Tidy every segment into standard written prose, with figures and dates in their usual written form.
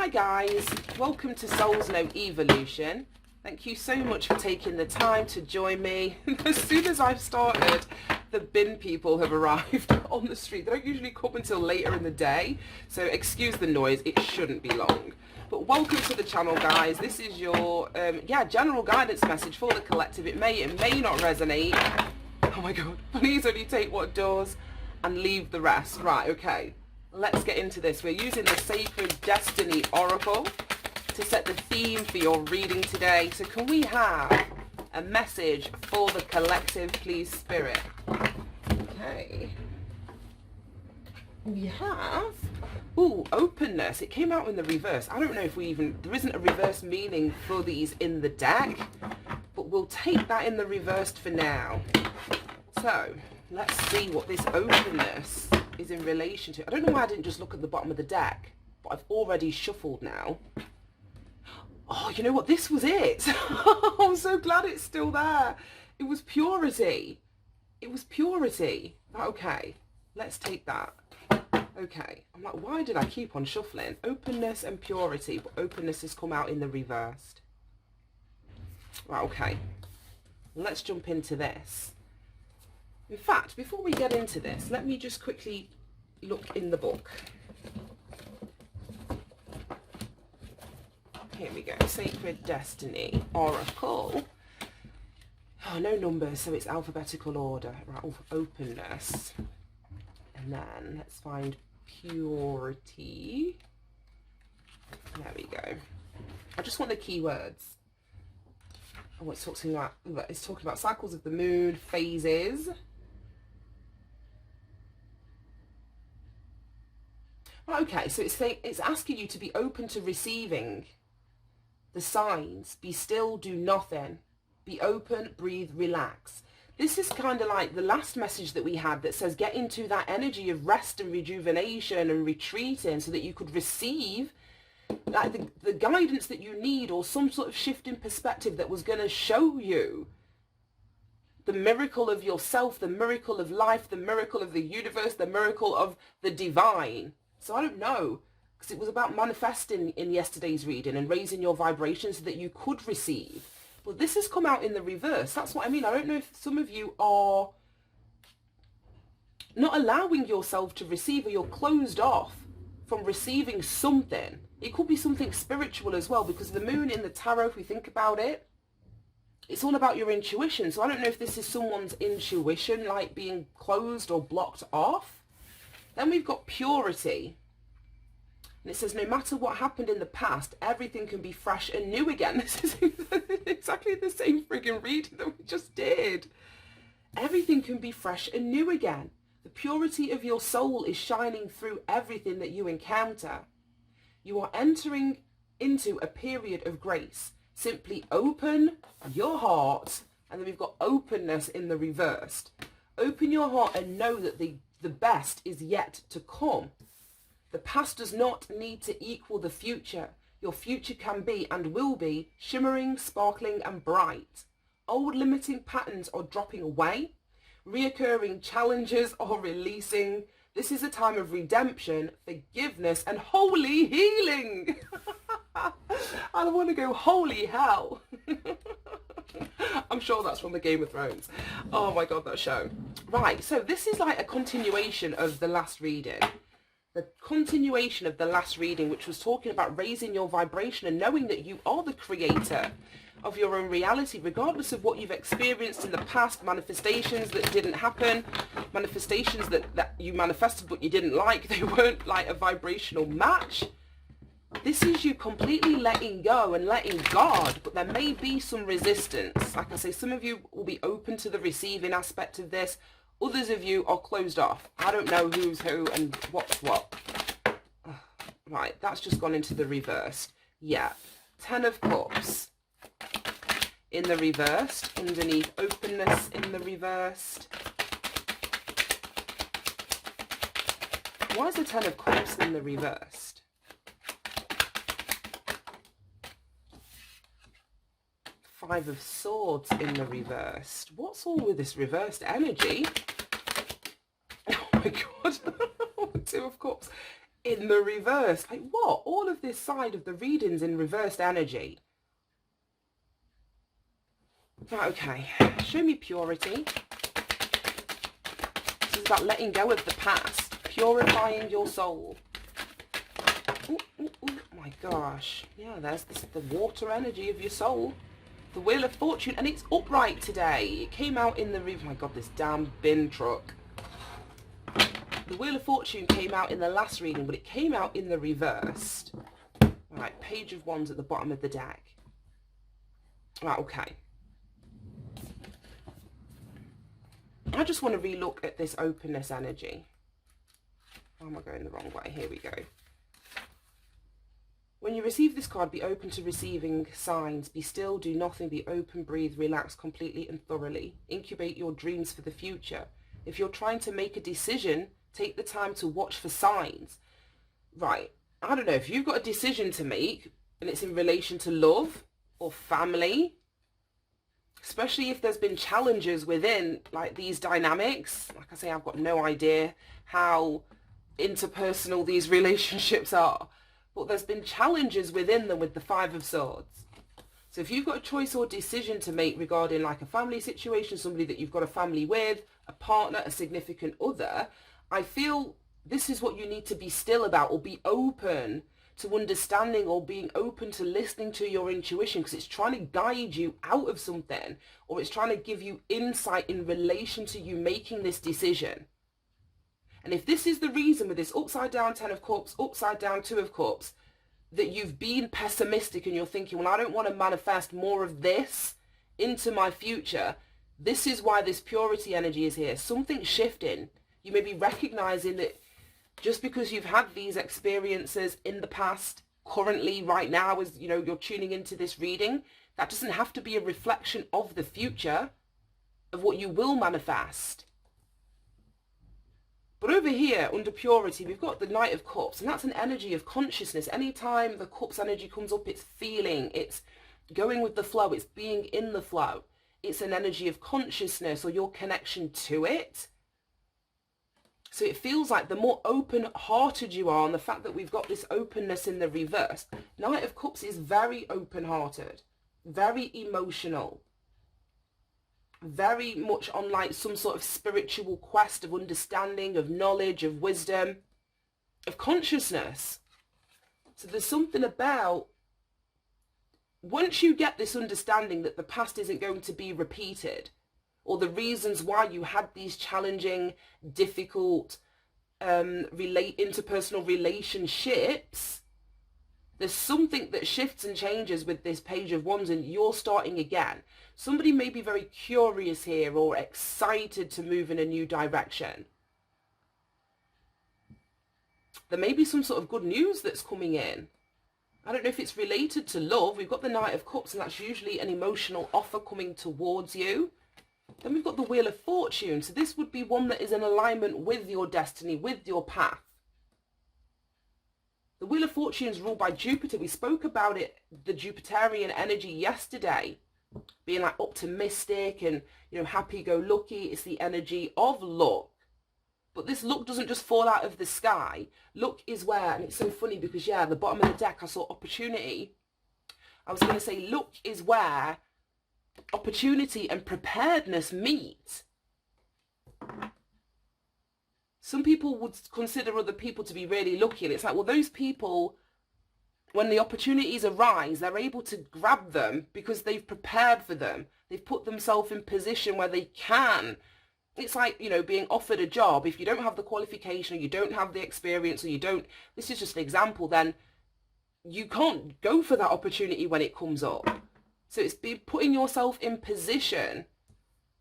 Hi guys, welcome to Souls No Evolution. Thank you so much for taking the time to join me. As soon as I've started, the bin people have arrived on the street. They don't usually come until later in the day, so excuse the noise, it shouldn't be long. But welcome to the channel, guys. This is your general guidance message for the collective. It may not resonate. Oh my god, please only take what does and leave the rest. Right, okay. Let's get into this. We're using the Sacred Destiny Oracle to set the theme for your reading today. So can we have a message for the collective, please, Spirit? Okay. We have, openness. It came out in the reverse. I don't know if there isn't a reverse meaning for these in the deck, but we'll take that in the reversed for now. So let's see what this openness is in relation to. I don't know why I didn't just look at the bottom of the deck, but I've already shuffled now. Oh, you know what? This was it. I'm so glad it's still there. It was purity. It was purity. Okay, let's take that. Okay, I'm like, why did I keep on shuffling? Openness and purity, but openness has come out in the reversed. Right, okay. Let's jump into this. In fact, before we get into this, let me just quickly look in the book. Here we go. Sacred Destiny Oracle. Oh, no numbers, so it's alphabetical order. Right, openness. And then let's find purity. There we go. I just want the keywords. Oh, it's talking about cycles of the moon, phases. Okay, so it's asking you to be open to receiving the signs. Be still, do nothing. Be open, breathe, relax. This is kind of like the last message that we had that says get into that energy of rest and rejuvenation and retreating so that you could receive like the guidance that you need, or some sort of shift in perspective that was going to show you the miracle of yourself, the miracle of life, the miracle of the universe, the miracle of the divine. So I don't know, because it was about manifesting in yesterday's reading and raising your vibration so that you could receive. But this has come out in the reverse. That's what I mean. I don't know if some of you are not allowing yourself to receive, or you're closed off from receiving something. It could be something spiritual as well, because the moon in the tarot, if we think about it, it's all about your intuition. So I don't know if this is someone's intuition like being closed or blocked off. Then we've got purity. And it says, no matter what happened in the past, everything can be fresh and new again. This is exactly the same friggin' reading that we just did. Everything can be fresh and new again. The purity of your soul is shining through everything that you encounter. You are entering into a period of grace. Simply open your heart. And then we've got openness in the reversed. Open your heart and know that the best is yet to come. The past does not need to equal the future. Your future can be and will be shimmering, sparkling and bright. Old limiting patterns are dropping away. Reoccurring challenges are releasing. This is a time of redemption, forgiveness and holy healing. I want to go holy hell. I'm sure that's from the Game of Thrones. Oh my god, that show. Right, so this is like a continuation of the last reading. The continuation of the last reading, which was talking about raising your vibration and knowing that you are the creator of your own reality, regardless of what you've experienced in the past, manifestations that didn't happen, manifestations that you manifested but you didn't like, they weren't like a vibrational match. This is you completely letting go and letting God, but there may be some resistance. Like I say, some of you will be open to the receiving aspect of this. Others of you are closed off. I don't know who's who and what's what. Right, that's just gone into the reversed. Yeah, 10 of Cups in the reversed, underneath openness in the reversed. Why is the 10 of Cups in the reversed? Five of Swords in the reversed. What's all with this reversed energy? Oh my god. Two of Cups in the reverse. Like what? All of this side of the readings in reversed energy. Right, okay. Show me purity. This is about letting go of the past, purifying your soul. Ooh, ooh, ooh, my gosh. Yeah, there's the water energy of your soul. The Wheel of Fortune, and it's upright today. It came out in the... Oh my God, this damn bin truck. The Wheel of Fortune came out in the last reading, but it came out in the reversed. Right, Page of Wands at the bottom of the deck. Right, okay. I just want to relook at this openness energy. Oh, am I going the wrong way? Here we go. When you receive this card, be open to receiving signs. Be still, do nothing, be open, breathe, relax completely and thoroughly. Incubate your dreams for the future. If you're trying to make a decision, take the time to watch for signs. Right, I don't know, if you've got a decision to make and it's in relation to love or family, especially if there's been challenges within like these dynamics. Like I say, I've got no idea how interpersonal these relationships are, but there's been challenges within them with the Five of Swords. So if you've got a choice or decision to make regarding like a family situation, somebody that you've got a family with, a partner, a significant other, I feel this is what you need to be still about, or be open to understanding, or being open to listening to your intuition, because it's trying to guide you out of something, or it's trying to give you insight in relation to you making this decision. And if this is the reason with this upside down Ten of Cups, upside down Two of Cups, that you've been pessimistic and you're thinking, well, I don't want to manifest more of this into my future, this is why this purity energy is here. Something's shifting. You may be recognizing that just because you've had these experiences in the past, currently, right now, as you know, you're tuning into this reading, that doesn't have to be a reflection of the future, of what you will manifest. But over here, under purity, we've got the Knight of Cups, and that's an energy of consciousness. Anytime the Cups energy comes up, it's feeling, it's going with the flow, it's being in the flow. It's an energy of consciousness, or your connection to it. So it feels like the more open-hearted you are, and the fact that we've got this openness in the reverse, Knight of Cups is very open-hearted, very emotional, very much on like some sort of spiritual quest of understanding, of knowledge, of wisdom, of consciousness. So there's something about, once you get this understanding that the past isn't going to be repeated, or the reasons why you had these challenging, difficult, interpersonal relationships, there's something that shifts and changes with this Page of Wands, and you're starting again. Somebody may be very curious here, or excited to move in a new direction. There may be some sort of good news that's coming in. I don't know if it's related to love. We've got the Knight of Cups, and that's usually an emotional offer coming towards you. Then we've got the Wheel of Fortune. So this would be one that is in alignment with your destiny, with your path. The Wheel of Fortune is ruled by Jupiter. We spoke about it, the Jupiterian energy yesterday, being like optimistic and, you know, happy-go-lucky. It's the energy of luck. But this luck doesn't just fall out of the sky. Luck is where, and it's so funny because, yeah, at the bottom of the deck, I saw opportunity. I was going to say luck is where opportunity and preparedness meet. Some people would consider other people to be really lucky, and it's like, well, those people, when the opportunities arise, they're able to grab them because they've prepared for them. They've put themselves in position where they can. It's like, you know, being offered a job. If you don't have the qualification, or you don't have the experience, or you don't, this is just an example, then you can't go for that opportunity when it comes up. So it's putting yourself in position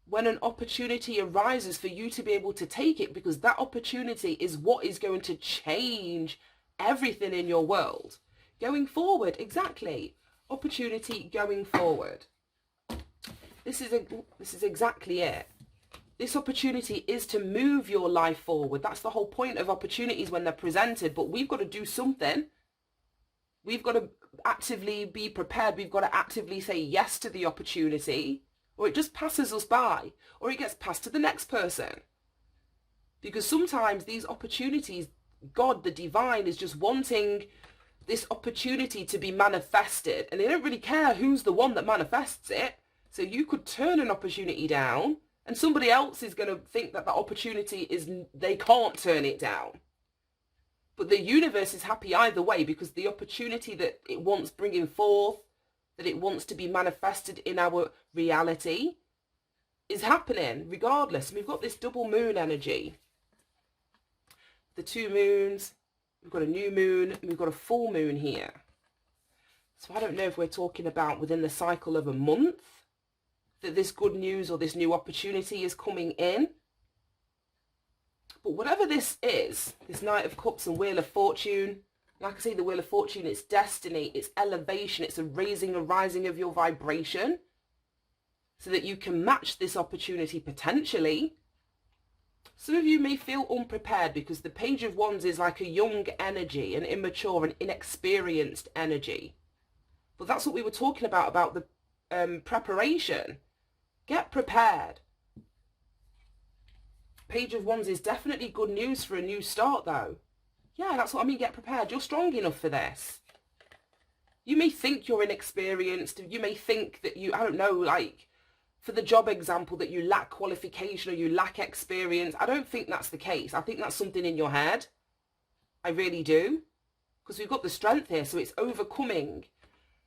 when an opportunity arises for you to be able to take it, because that opportunity is what is going to change everything in your world. Going forward, exactly. Opportunity going forward. This is exactly it. This opportunity is to move your life forward. That's the whole point of opportunities when they're presented, but we've got to do something. We've got to actively be prepared. We've got to actively say yes to the opportunity, or it just passes us by, or it gets passed to the next person. Because sometimes these opportunities, God, the divine, is just wanting this opportunity to be manifested. And they don't really care who's the one that manifests it. So you could turn an opportunity down and somebody else is going to think that that opportunity is, they can't turn it down. But the universe is happy either way, because the opportunity that it wants bringing forth, that it wants to be manifested in our reality, is happening regardless. And we've got this double moon energy. The two moons, we've got a new moon, and we've got a full moon here. So I don't know if we're talking about within the cycle of a month that this good news or this new opportunity is coming in. But whatever this is, this Knight of Cups and Wheel of Fortune, like I say, the Wheel of Fortune, it's destiny, it's elevation, it's a raising and rising of your vibration so that you can match this opportunity potentially. Some of you may feel unprepared because the Page of Wands is like a young energy, an immature and inexperienced energy. But that's what we were talking about the preparation. Get prepared. Page of Wands is definitely good news for a new start though. Yeah, that's what I mean, get prepared. You're strong enough for this. You may think you're inexperienced. You may think that you, I don't know, like for the job example, that you lack qualification or you lack experience. I don't think that's the case. I think that's something in your head. I really do. Because we've got the strength here, so it's overcoming.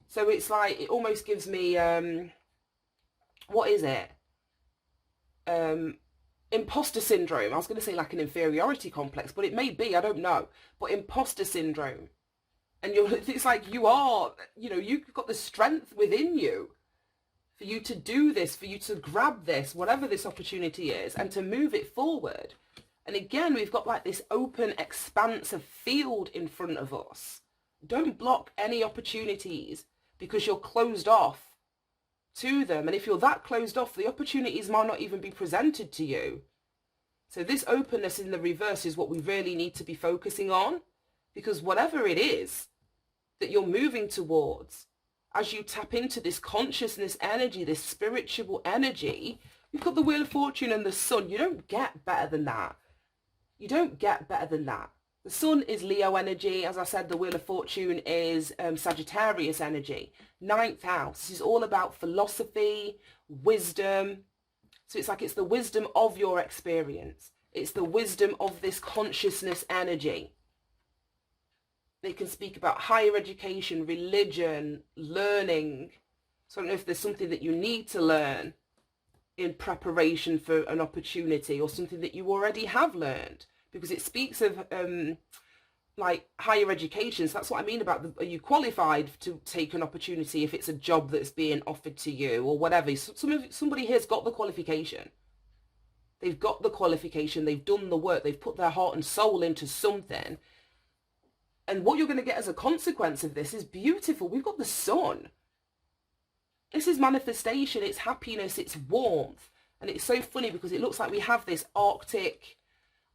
So it's like, it almost gives me, what is it? Imposter syndrome. I was going to say like an inferiority complex, but it may be, I don't know. But imposter syndrome. And it's like you are, you know, you've got the strength within you for you to do this, for you to grab this, whatever this opportunity is, and to move it forward. And again, we've got like this open, expansive field in front of us. Don't block any opportunities because you're closed off to them. And if you're that closed off, the opportunities might not even be presented to you. So this openness in the reverse is what we really need to be focusing on, because whatever it is that you're moving towards, as you tap into this consciousness energy, this spiritual energy, you've got the Wheel of Fortune and the Sun. You don't get better than that. You don't get better than that. The Sun is Leo energy. As I said, the Wheel of Fortune is Sagittarius energy. 9th house. This is all about philosophy, wisdom. So it's like it's the wisdom of your experience. It's the wisdom of this consciousness energy. They can speak about higher education, religion, learning. So I don't know if there's something that you need to learn in preparation for an opportunity, or something that you already have learned, because it speaks of like higher education. So that's what I mean about are you qualified to take an opportunity if it's a job that's being offered to you or whatever. Somebody here's got the qualification. They've got the qualification. They've done the work. They've put their heart and soul into something. And what you're going to get as a consequence of this is beautiful. We've got the Sun. This is manifestation. It's happiness. It's warmth. And it's so funny because it looks like we have this Arctic,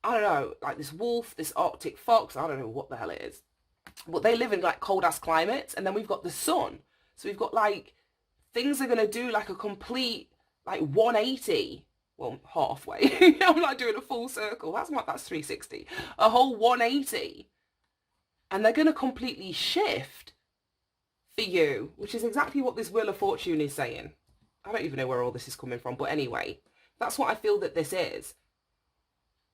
I don't know, like this wolf, this Arctic fox. I don't know what the hell it is. But they live in like cold ass climates. And then we've got the Sun. So we've got like, things are going to do like a complete like 180. Well, halfway. I'm like doing a full circle. That's 360. A whole 180. And they're going to completely shift for you, which is exactly what this Wheel of Fortune is saying. I don't even know where all this is coming from, but anyway, that's what I feel that this is.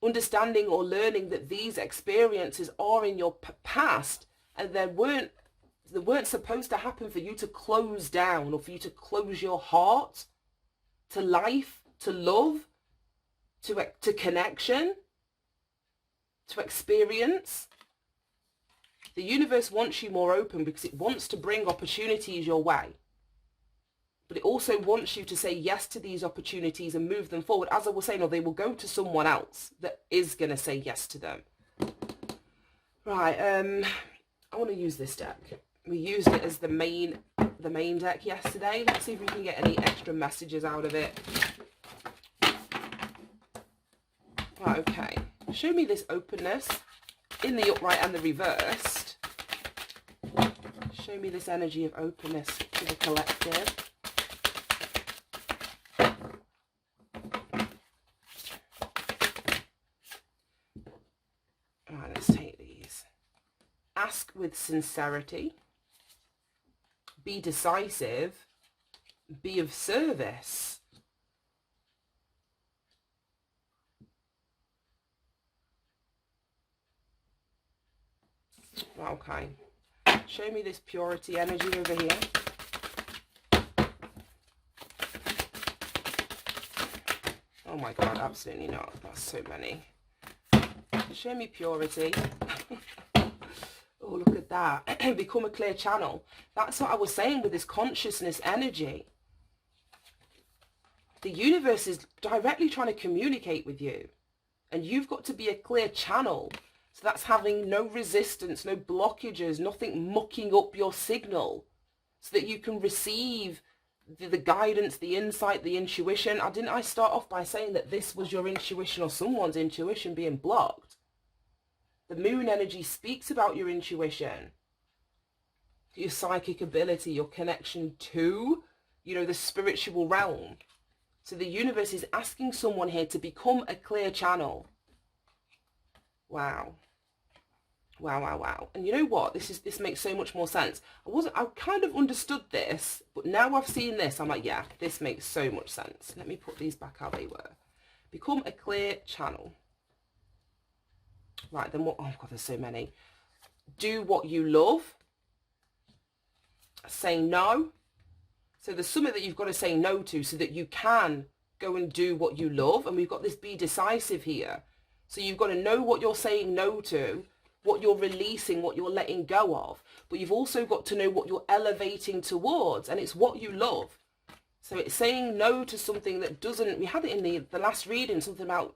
Understanding or learning that these experiences are in your past, and they weren't supposed to happen for you to close down or for you to close your heart to life, to love, to connection, to experience. The universe wants you more open because it wants to bring opportunities your way. But it also wants you to say yes to these opportunities and move them forward. As I was saying, or they will go to someone else that is going to say yes to them. Right, I want to use this deck. We used it as the main deck yesterday. Let's see if we can get any extra messages out of it. Right, okay. Show me this openness in the upright and the reversed. Show me this energy of openness to the collective. Alright, let's take ask with sincerity, be decisive, be of service. Okay. Show me this purity energy over here. Oh my God, absolutely not. That's so many. Show me purity. Oh, look at that. Become a clear channel. That's what I was saying with this consciousness energy. The universe is directly trying to communicate with you. And you've got to be a clear channel. So that's having no resistance, no blockages, nothing mucking up your signal. So that you can receive the guidance, the insight, the intuition. Didn't I start off by saying that this was your intuition or someone's intuition being blocked? The moon energy speaks about your intuition, your psychic ability, your connection to, the spiritual realm. So the universe is asking someone here to become a clear channel. Wow. Wow, wow, wow. And you know what? This makes so much more sense. I kind of understood this, but now I've seen this, I'm like, yeah, this makes so much sense. Let me put these back how they were. Become a clear channel. Right, then what? Oh God, there's so many. Do what you love. Say no. So there's something that you've got to say no to so that you can go and do what you love. And we've got this be decisive here. So you've got to know what you're saying no to, what you're releasing, what you're letting go of. But you've also got to know what you're elevating towards. And it's what you love. So it's saying no to something that doesn't, we had it in the last reading, something about,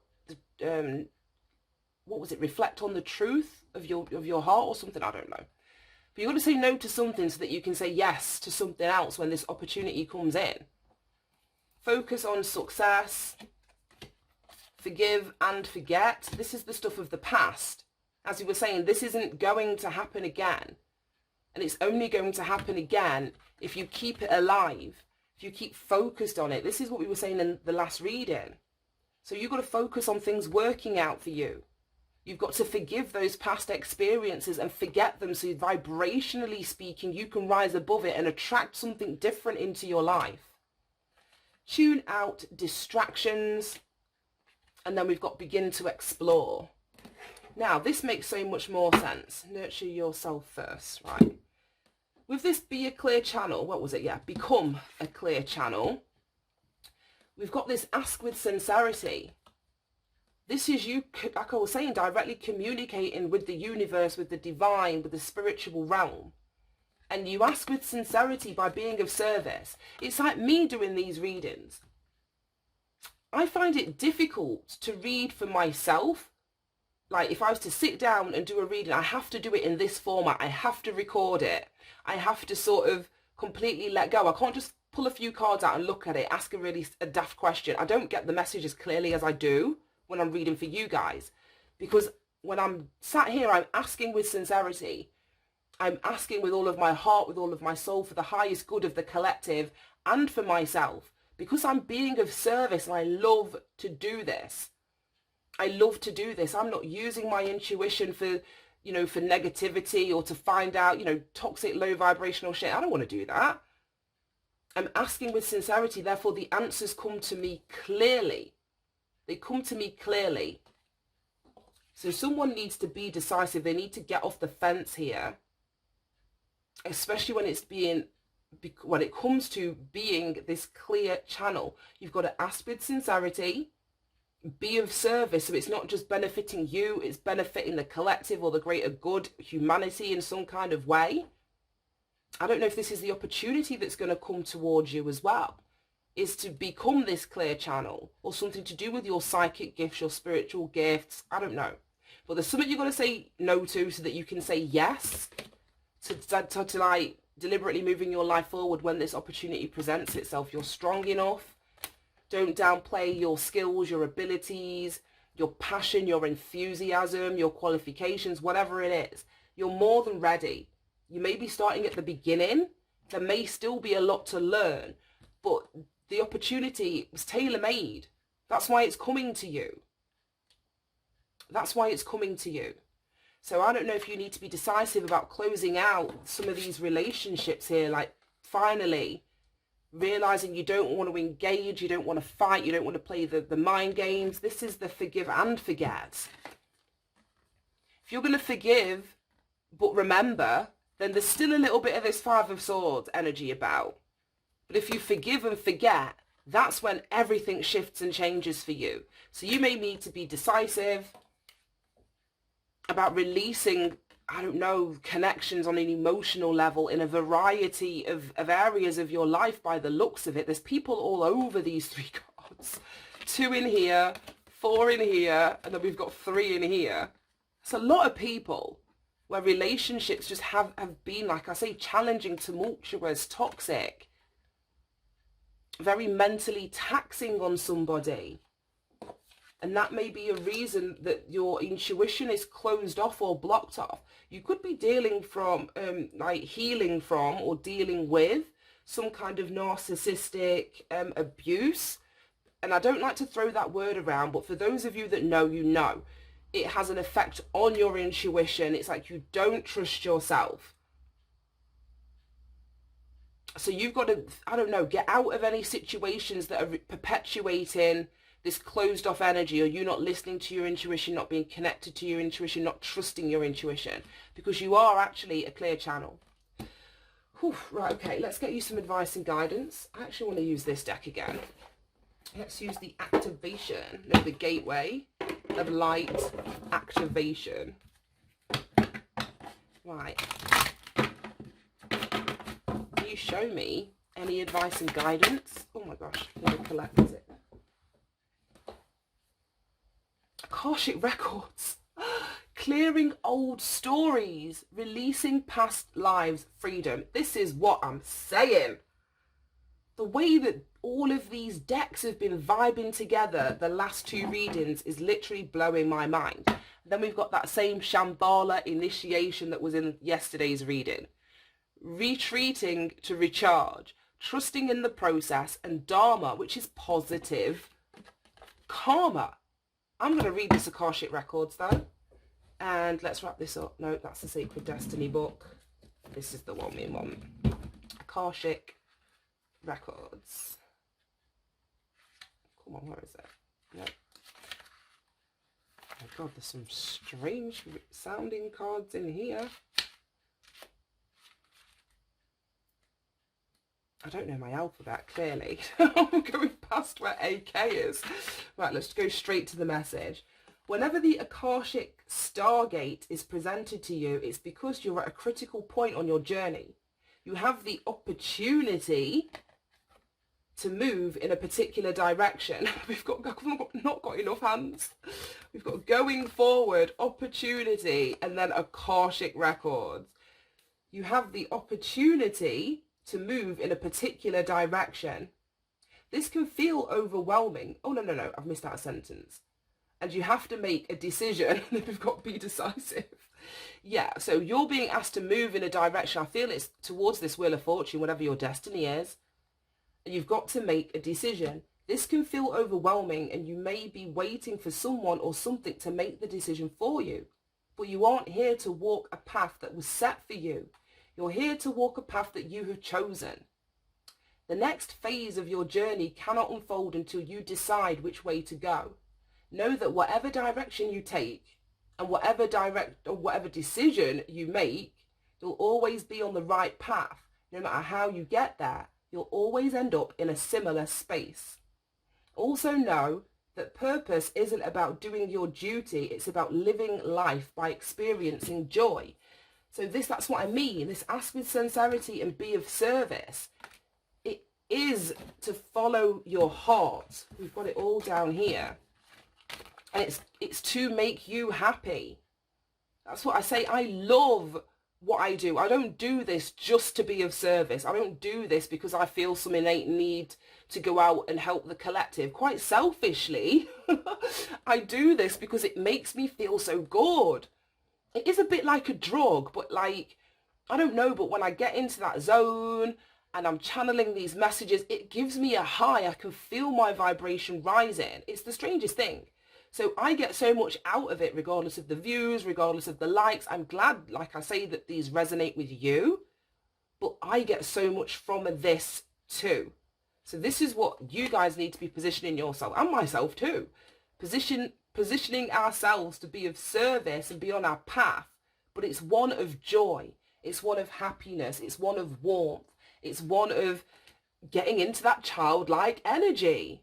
what was it, reflect on the truth of your heart or something, I don't know. But you've got to say no to something so that you can say yes to something else when this opportunity comes in. Focus on success, forgive and forget. This is the stuff of the past. As we were saying, this isn't going to happen again. And it's only going to happen again if you keep it alive, if you keep focused on it. This is what we were saying in the last reading. So you've got to focus on things working out for you. You've got to forgive those past experiences and forget them so vibrationally speaking, you can rise above it and attract something different into your life. Tune out distractions. And then we've got begin to explore. Now, this makes so much more sense. Nurture yourself first, right? With this be a clear channel, what was it? Yeah, become a clear channel. We've got this ask with sincerity. This is you, like I was saying, directly communicating with the universe, with the divine, with the spiritual realm. And you ask with sincerity by being of service. It's like me doing these readings. I find it difficult to read for myself. Like if I was to sit down and do a reading, I have to do it in this format. I have to record it. I have to sort of completely let go. I can't just pull a few cards out and look at it, ask a daft question. I don't get the message as clearly as I do when I'm reading for you guys. Because when I'm sat here, I'm asking with sincerity. I'm asking with all of my heart, with all of my soul, for the highest good of the collective and for myself. Because I'm being of service and I love to do this. I love to do this. I'm not using my intuition for, for negativity or to find out, toxic, low vibrational shit. I don't want to do that. I'm asking with sincerity. Therefore, the answers come to me clearly. They come to me clearly. So someone needs to be decisive. They need to get off the fence here. Especially when it comes to being this clear channel. You've got to ask with sincerity. Be of service. So it's not just benefiting you. It's benefiting the collective or the greater good, humanity in some kind of way. I don't know if this is the opportunity that's going to come towards you as well. Is to become this clear channel or something to do with your psychic gifts, your spiritual gifts. I don't know. But there's something you've got to say no to so that you can say yes to like deliberately moving your life forward when this opportunity presents itself. You're strong enough. Don't downplay your skills, your abilities, your passion, your enthusiasm, your qualifications, whatever it is. You're more than ready. You may be starting at the beginning. There may still be a lot to learn, but the opportunity was tailor-made. That's why it's coming to you. That's why it's coming to you. So I don't know if you need to be decisive about closing out some of these relationships here, like finally realizing you don't want to engage, you don't want to fight, you don't want to play the mind games. This is the forgive and forget. If you're going to forgive but remember, then there's still a little bit of this Five of Swords energy about. But if you forgive and forget, that's when everything shifts and changes for you. So you may need to be decisive about releasing, I don't know, connections on an emotional level in a variety of areas of your life by the looks of it. There's people all over these 3 cards. 2 in here, 4 in here, and then we've got 3 in here. It's a lot of people where relationships just have been, like I say, challenging, tumultuous, toxic, very mentally taxing on somebody. And that may be a reason that your intuition is closed off or blocked off. You could be dealing from, like healing from or dealing with some kind of narcissistic abuse. And I don't like to throw that word around, but for those of you that know, you know. It has an effect on your intuition. It's like you don't trust yourself. So you've got to, I don't know, get out of any situations that are perpetuating this closed off energy, or you not listening to your intuition, not being connected to your intuition, not trusting your intuition, because you are actually a clear channel. Whew, right, okay, let's get you some advice and guidance. I actually want to use this deck again. Let's use the activation, no, the gateway of light activation. Right. Can you show me any advice and guidance? Oh my gosh, I'm going to collect it. Akashic records. Clearing old stories, releasing past lives, freedom. This is what I'm saying. The way that all of these decks have been vibing together the last 2 readings is literally blowing my mind. Then we've got that same Shambhala initiation that was in yesterday's reading. Retreating to recharge, trusting in the process, and Dharma, which is positive karma. I'm going to read this Akashic Records though. And let's wrap this up. No, that's the Sacred Destiny book. This is the one we want. Akashic Records. Come on, where is it? No. Oh my god, there's some strange sounding cards in here. I don't know my alphabet, clearly. I'm going past where AK is. Right, let's go straight to the message. Whenever the Akashic Stargate is presented to you, it's because you're at a critical point on your journey. You have the opportunity to move in a particular direction. We've not got enough hands. We've got going forward, opportunity, and then Akashic Records. You have the opportunity to move in a particular direction. This can feel overwhelming. Oh, no, I've missed out a sentence. And you have to make a decision. We've got to be decisive. Yeah, so you're being asked to move in a direction. I feel it's towards this Wheel of Fortune, whatever your destiny is. And you've got to make a decision. This can feel overwhelming, and you may be waiting for someone or something to make the decision for you. But you aren't here to walk a path that was set for you. You're here to walk a path that you have chosen. The next phase of your journey cannot unfold until you decide which way to go. Know that whatever direction you take and whatever decision you make, you'll always be on the right path. No matter how you get there, you'll always end up in a similar space. Also know that purpose isn't about doing your duty. It's about living life by experiencing joy. So that's what I mean. This ask with sincerity and be of service. It is to follow your heart. We've got it all down here. And it's to make you happy. That's what I say. I love what I do. I don't do this just to be of service. I don't do this because I feel some innate need to go out and help the collective. Quite selfishly, I do this because it makes me feel so good. It is a bit like a drug, but like, I don't know, but when I get into that zone and I'm channeling these messages, it gives me a high. I can feel my vibration rising. It's the strangest thing. So I get so much out of it, regardless of the views, regardless of the likes. I'm glad, like I say, that these resonate with you, but I get so much from this too. So this is what you guys need to be positioning yourself, and myself too. Positioning ourselves to be of service and be on our path, but it's one of joy. It's one of happiness. It's one of warmth. It's one of getting into that childlike energy.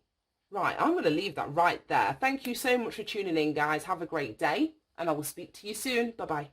Right, I'm going to leave that right there. Thank you so much for tuning in, guys. Have a great day, and I will speak to you soon. Bye-bye.